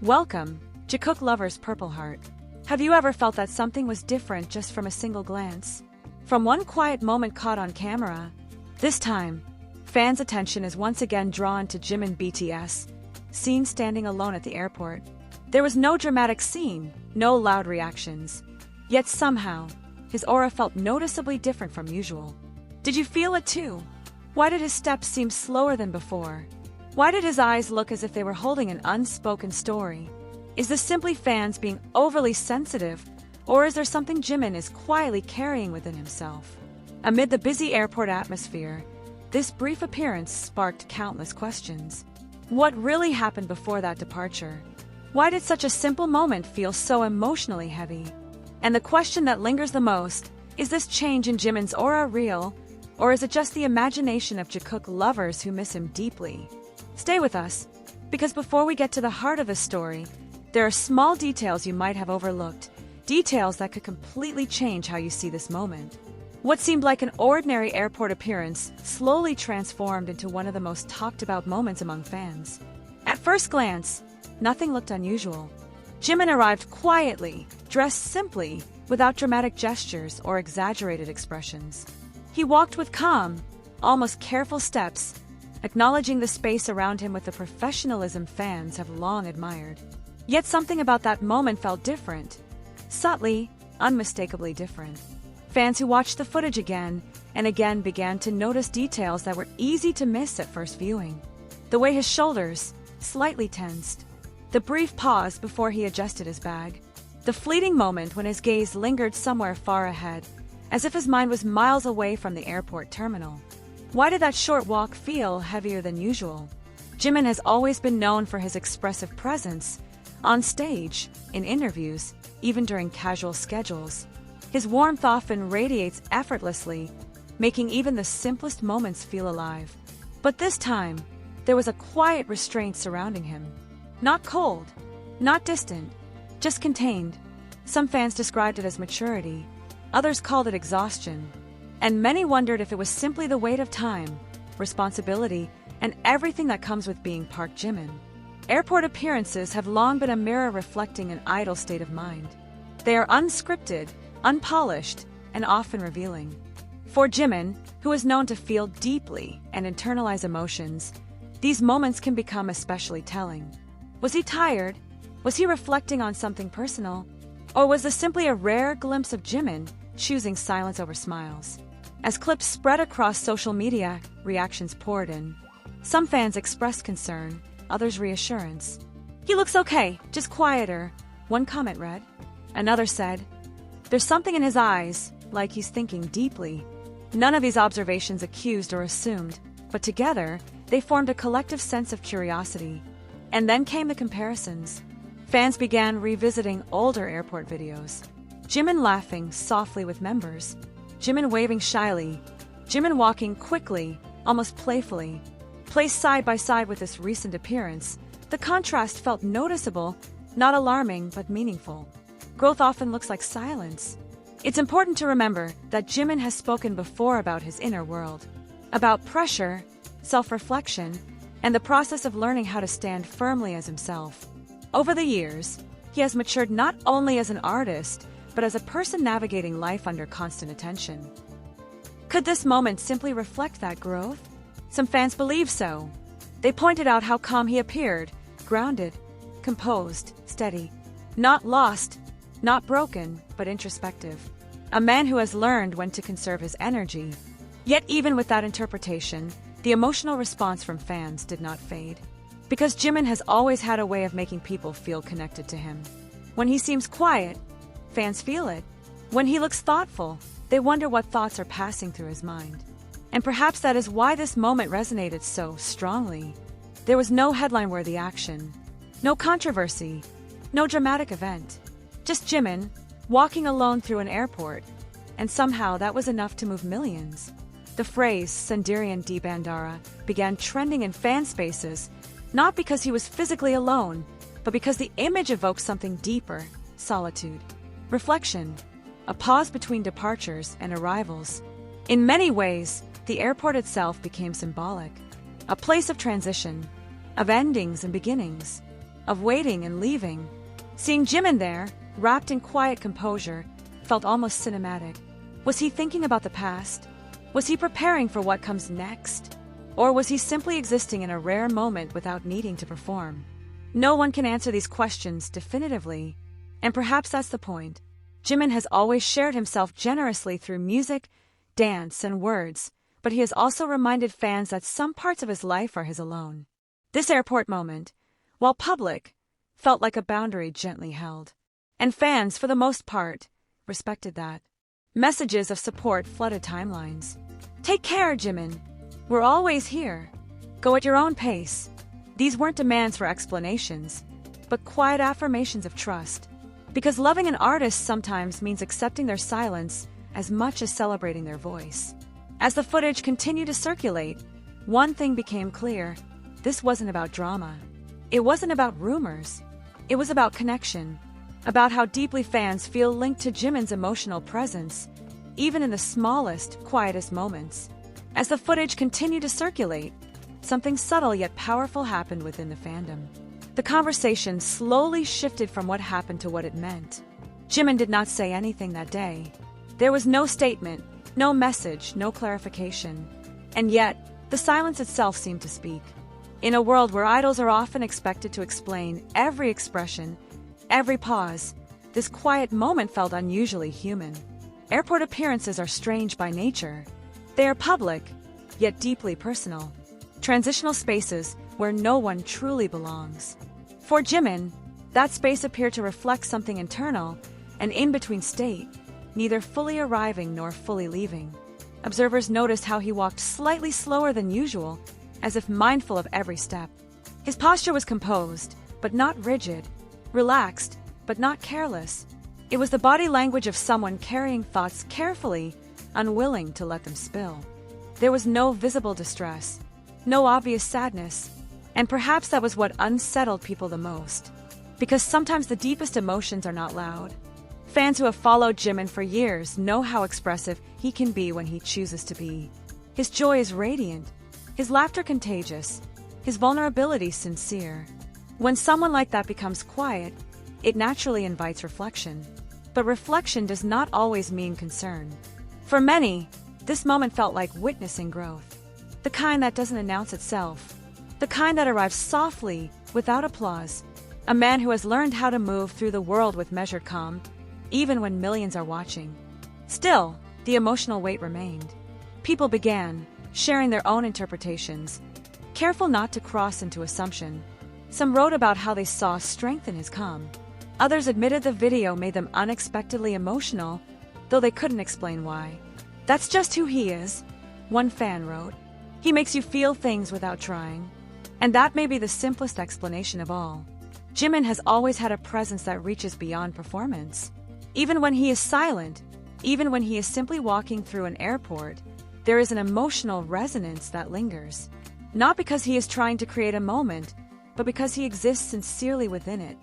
Welcome, Jikook lovers Purple Heart. Have you ever felt that something was different just from a single glance? From one quiet moment caught on camera? This time, fans' attention is once again drawn to Jimin BTS, seen standing alone at the airport. There was no dramatic scene, no loud reactions. Yet somehow, his aura felt noticeably different from usual. Did you feel it too? Why did his steps seem slower than before? Why did his eyes look as if they were holding an unspoken story? Is this simply fans being overly sensitive, or is there something Jimin is quietly carrying within himself? Amid the busy airport atmosphere, this brief appearance sparked countless questions. What really happened before that departure? Why did such a simple moment feel so emotionally heavy? And the question that lingers the most, is this change in Jimin's aura real, or is it just the imagination of Jikook lovers who miss him deeply? Stay with us, because before we get to the heart of the story, there are small details you might have overlooked, details that could completely change how you see this moment. What seemed like an ordinary airport appearance slowly transformed into one of the most talked about moments among fans. At first glance, nothing looked unusual. Jimin arrived quietly, dressed simply, without dramatic gestures or exaggerated expressions. He walked with calm, almost careful steps, acknowledging the space around him with the professionalism fans have long admired. Yet something about that moment felt different. Subtly, unmistakably different. Fans who watched the footage again and again began to notice details that were easy to miss at first viewing. The way his shoulders slightly tensed. The brief pause before he adjusted his bag. The fleeting moment when his gaze lingered somewhere far ahead, as if his mind was miles away from the airport terminal. Why did that short walk feel heavier than usual? Jimin has always been known for his expressive presence, on stage, in interviews, even during casual schedules. His warmth often radiates effortlessly, making even the simplest moments feel alive. But this time, there was a quiet restraint surrounding him. Not cold, not distant, just contained. Some fans described it as maturity, others called it exhaustion, and many wondered if it was simply the weight of time, responsibility, and everything that comes with being Park Jimin. Airport appearances have long been a mirror reflecting an idle state of mind. They are unscripted, unpolished, and often revealing. For Jimin, who is known to feel deeply and internalize emotions, these moments can become especially telling. Was he tired? Was he reflecting on something personal? Or was this simply a rare glimpse of Jimin choosing silence over smiles? As clips spread across social media, reactions poured in. Some fans expressed concern, others reassurance. "He looks okay, just quieter," one comment read. Another said, "There's something in his eyes, like he's thinking deeply." None of these observations accused or assumed, but together, they formed a collective sense of curiosity. And then came the comparisons. Fans began revisiting older airport videos. Jimin laughing softly with members. Jimin waving shyly. Jimin walking quickly, almost playfully. Placed side by side with this recent appearance, the contrast felt noticeable, not alarming but meaningful. Growth often looks like silence. It's important to remember that Jimin has spoken before about his inner world, about pressure, self-reflection, and the process of learning how to stand firmly as himself. Over the years, he has matured not only as an artist, but as a person navigating life under constant attention. Could this moment simply reflect that growth? Some fans believe so. They pointed out how calm he appeared, grounded, composed, steady. Not lost, not broken, but introspective. A man who has learned when to conserve his energy. Yet even with that interpretation, the emotional response from fans did not fade. Because Jimin has always had a way of making people feel connected to him. When he seems quiet, fans feel it. When he looks thoughtful, they wonder what thoughts are passing through his mind. And perhaps that is why this moment resonated so strongly. There was no headline-worthy action, no controversy, no dramatic event. Just Jimin, walking alone through an airport. And somehow that was enough to move millions. The phrase Sendirian di Bandara began trending in fan spaces, not because he was physically alone, but because the image evoked something deeper: solitude, reflection, a pause between departures and arrivals. In many ways, the airport itself became symbolic, a place of transition, of endings and beginnings. of waiting and leaving. Seeing Jimin there, wrapped in quiet composure, felt almost cinematic. Was he thinking about the past? Was he preparing for what comes next? Or was he simply existing in a rare moment without needing to perform? No one can answer these questions definitively, and perhaps that's the point. Jimin has always shared himself generously through music, dance, and words, but he has also reminded fans that some parts of his life are his alone. This airport moment, while public, felt like a boundary gently held. And fans, for the most part, respected that. Messages of support flooded timelines. "Take care, Jimin. We're always here. Go at your own pace." These weren't demands for explanations, but quiet affirmations of trust. Because loving an artist sometimes means accepting their silence as much as celebrating their voice. As the footage continued to circulate, one thing became clear. This wasn't about drama. It wasn't about rumors. It was about connection. About how deeply fans feel linked to Jimin's emotional presence, even in the smallest, quietest moments. As the footage continued to circulate, something subtle yet powerful happened within the fandom. The conversation slowly shifted from what happened to what it meant. Jimin did not say anything that day. There was no statement, no message, no clarification. And yet, the silence itself seemed to speak. In a world where idols are often expected to explain every expression, every pause, this quiet moment felt unusually human. Airport appearances are strange by nature. They are public, yet deeply personal. Transitional spaces where no one truly belongs. For Jimin, that space appeared to reflect something internal, an in-between state, neither fully arriving nor fully leaving. Observers noticed how he walked slightly slower than usual, as if mindful of every step. His posture was composed, but not rigid, relaxed, but not careless. It was the body language of someone carrying thoughts carefully, unwilling to let them spill. There was no visible distress, no obvious sadness, and perhaps that was what unsettled people the most. Because sometimes the deepest emotions are not loud. Fans who have followed Jimin for years know how expressive he can be when he chooses to be. His joy is radiant, his laughter contagious, his vulnerability sincere. When someone like that becomes quiet, it naturally invites reflection. But reflection does not always mean concern. For many, this moment felt like witnessing growth. The kind that doesn't announce itself. The kind that arrives softly, without applause. A man who has learned how to move through the world with measured calm, even when millions are watching. Still, the emotional weight remained. People began sharing their own interpretations, careful not to cross into assumption. Some wrote about how they saw strength in his calm. Others admitted the video made them unexpectedly emotional, though they couldn't explain why. "That's just who he is," one fan wrote. "He makes you feel things without trying." And that may be the simplest explanation of all. Jimin has always had a presence that reaches beyond performance. Even when he is silent, even when he is simply walking through an airport, there is an emotional resonance that lingers. Not because he is trying to create a moment, but because he exists sincerely within it.